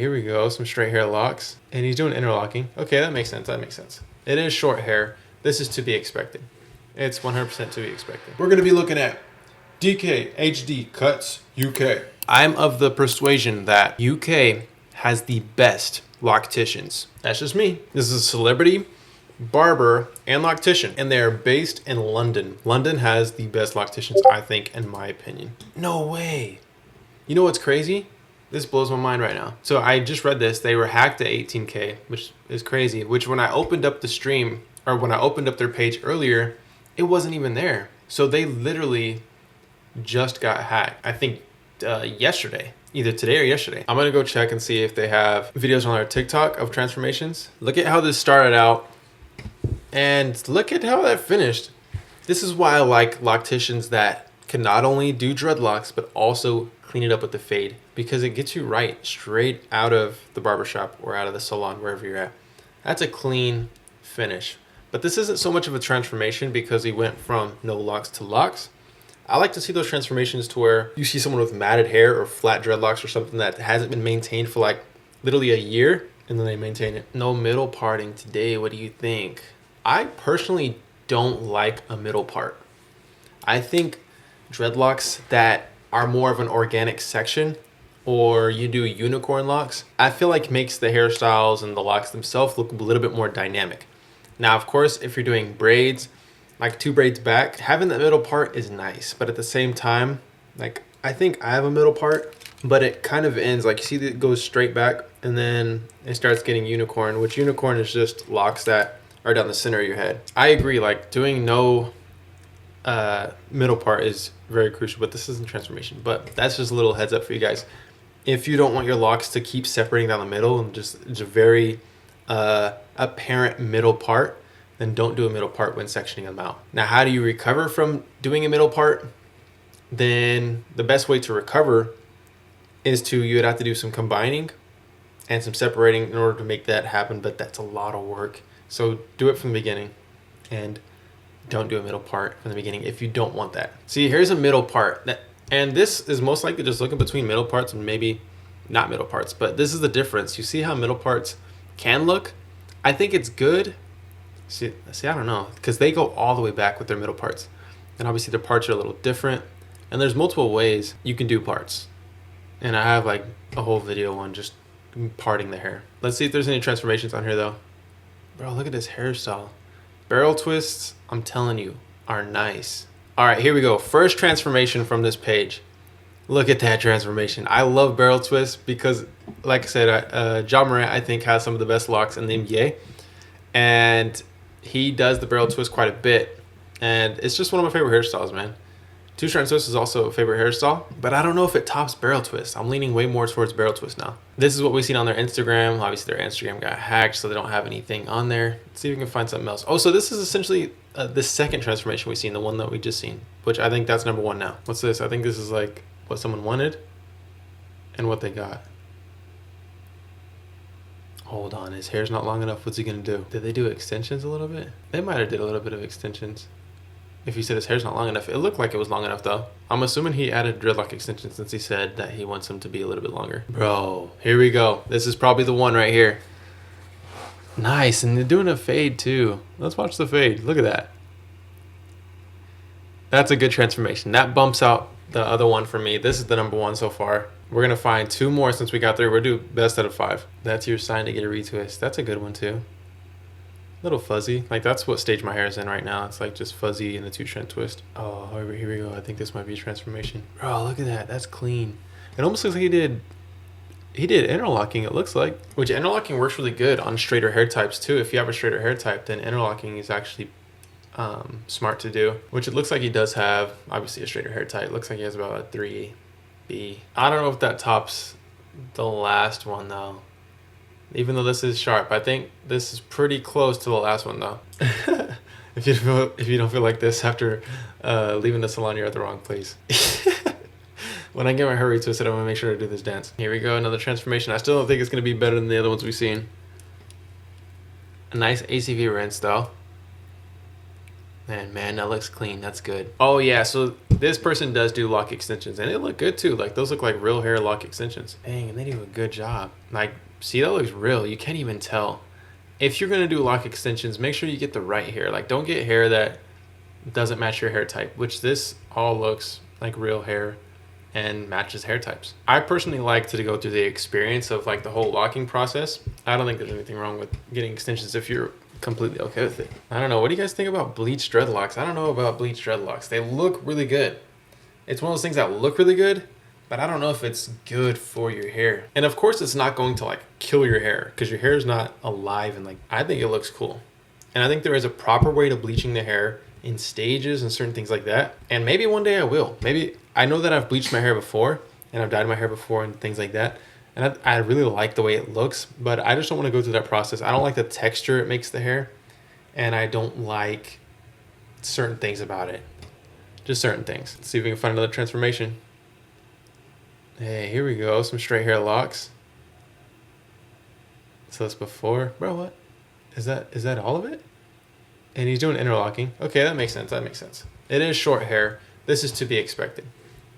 here we go. Some straight hair locks. And he's doing interlocking. Okay, that makes sense. That makes sense. It is short hair. This is to be expected. It's 100% to be expected. We're going to be looking at DK HD Cuts UK. I'm of the persuasion that UK has the best locticians. That's just me. This is a celebrity barber and loctician, and they're based in London. London has the best locticians, I think, in my opinion. No way. You know what's crazy? This blows my mind right now. So I just read this. They were hacked at 18K, which is crazy. Which when I opened up the stream, or when I opened up their page earlier, it wasn't even there. So they literally just got hacked. I think yesterday, either today or yesterday. I'm gonna go check and see if they have videos on their TikTok of transformations. Look at how this started out, and look at how that finished. This is why I like locticians that can not only do dreadlocks, but also clean it up with the fade, because it gets you right straight out of the barbershop or out of the salon, wherever you're at. That's a clean finish. But this isn't so much of a transformation because he went from no locks to locks. I like to see those transformations to where you see someone with matted hair or flat dreadlocks or something that hasn't been maintained for like literally a year, and then they maintain it. No middle parting today. What do you think? I personally don't like a middle part. I think dreadlocks that are more of an organic section, or you do unicorn locks, I feel like makes the hairstyles and the locks themselves look a little bit more dynamic. Now, of course, if you're doing braids, like 2 braids back, having that middle part is nice. But at the same time, like I think I have a middle part, but it kind of ends, like you see that it goes straight back and then it starts getting unicorn, which unicorn is just locks that are down the center of your head. I agree, like doing no middle part is very crucial, but this isn't transformation. But that's just a little heads up for you guys. If you don't want your locks to keep separating down the middle and just it's a very apparent middle part, then don't do a middle part when sectioning them out. Now, how do you recover from doing a middle part? Then the best way to recover is you would have to do some combining and some separating in order to make that happen, but that's a lot of work. So do it from the beginning and don't do a middle part from the beginning if you don't want that. See, here's a middle part, and this is most likely just looking between middle parts and maybe not middle parts, but this is the difference. You see how middle parts can look? I think it's good. See, I don't know, because they go all the way back with their middle parts, and obviously their parts are a little different, and there's multiple ways you can do parts, and I have like a whole video on just parting the hair. Let's see if there's any transformations on here though. Bro, look at this hairstyle. Barrel twists, I'm telling you, are nice. All right, here we go. First transformation from this page. Look at that transformation. I love barrel twists because, like I said, Ja Morant, I think, has some of the best locks in the NBA. And he does the barrel twist quite a bit. And it's just one of my favorite hairstyles, man. Two strand twist is also a favorite hairstyle, but I don't know if it tops barrel twist. I'm leaning way more towards barrel twist now. This is what we've seen on their Instagram. Obviously, their Instagram got hacked, so they don't have anything on there. Let's see if we can find something else. Oh, so this is essentially the second transformation we've seen, the one that we just seen, which I think that's number 1 now. What's this? I think this is like what someone wanted and what they got. Hold on, his hair's not long enough. What's he gonna do? Did they do extensions a little bit? They might have did a little bit of extensions. If he said his hair's not long enough, it looked like it was long enough though. I'm assuming he added dreadlock extensions since he said that he wants them to be a little bit longer. Bro, here we go. This is probably the one right here. Nice, and they're doing a fade too. Let's watch the fade. Look at that. That's a good transformation. That bumps out the other one for me. This is the number 1 so far. We're gonna find 2 more since we got 3. We'll do best out of 5. That's your sign to get a retwist. That's a good one too. Little fuzzy, like that's what stage my hair is in right now. It's like just fuzzy in the 2 strand twist. Oh, here we go. I think this might be a transformation. Bro, look at that. That's clean. It almost looks like he did interlocking, it looks like, which interlocking works really good on straighter hair types too. If you have a straighter hair type, then interlocking is actually smart to do, which it looks like he does have. Obviously a straighter hair type. It looks like he has about a 3B. I don't know if that tops the last one though. Even though this is sharp, I think this is pretty close to the last one though. If you don't feel like this after leaving the salon, you're at the wrong place. When I get my hair retwisted, I'm gonna make sure to do this dance. Here we go, another transformation. I still don't think it's gonna be better than the other ones we've seen. A nice ACV rinse though. Man, that looks clean. That's good. Oh yeah, so This person does do lock extensions, and they look good too. Like those look like real hair lock extensions. Dang, and they do a good job. Like, see, that looks real. You can't even tell. If you're gonna do lock extensions, make sure you get the right hair. Like, don't get hair that doesn't match your hair type, which this all looks like real hair and matches hair types. I personally like to go through the experience of like the whole locking process. I don't think there's anything wrong with getting extensions if you're completely okay with it. I don't know. What do you guys think about bleached dreadlocks? I don't know about bleached dreadlocks. They look really good. It's one of those things that look really good, but I don't know if it's good for your hair. And of course, it's not going to like kill your hair because your hair is not alive. And like, I think it looks cool. And I think there is a proper way to bleaching the hair in stages and certain things like that. And maybe one day I will. Maybe I know that I've bleached my hair before and I've dyed my hair before and things like that. And I really like the way it looks, but I just don't want to go through that process. I don't like the texture it makes the hair, and I don't like certain things about it. Just certain things. Let's see if we can find another transformation. Hey, here we go. Some straight hair locks. So that's before. Bro, what? Is that all of it? And he's doing interlocking. Okay, that makes sense. That makes sense. It is short hair. This is to be expected.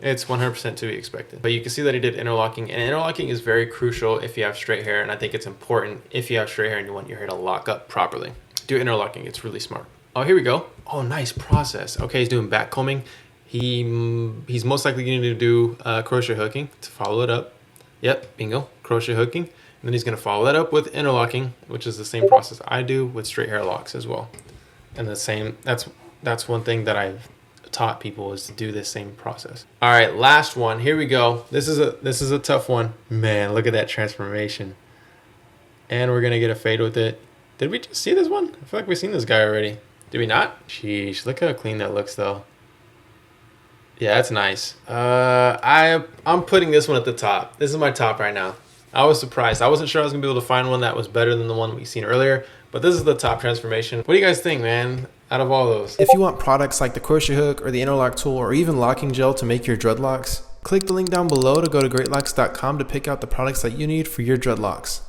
It's 100% to be expected. But you can see that he did interlocking, and interlocking is very crucial if you have straight hair, and I think it's important if you have straight hair and you want your hair to lock up properly. Do interlocking. It's really smart. Oh, here we go. Oh, nice process. Okay, he's doing back combing. He's most likely going to do crochet hooking to follow it up. Yep, bingo, crochet hooking. And then he's going to follow that up with interlocking, which is the same process I do with straight hair locks as well. And the same, that's one thing that I've taught people is to do this same process. All right, last one. Here we go. This is a tough one. Man, look at that transformation. And we're gonna get a fade with it. Did we just see this one? I feel like we've seen this guy already. Did we not? Sheesh, look how clean that looks though. Yeah, that's nice. I'm putting this one at the top. This is my top right now. I was surprised. I wasn't sure I was gonna be able to find one that was better than the one we've seen earlier, but this is the top transformation. What do you guys think, man? Out of all those. If you want products like the crochet hook or the interlock tool or even locking gel to make your dreadlocks, click the link down below to go to greatlocs.com to pick out the products that you need for your dreadlocks.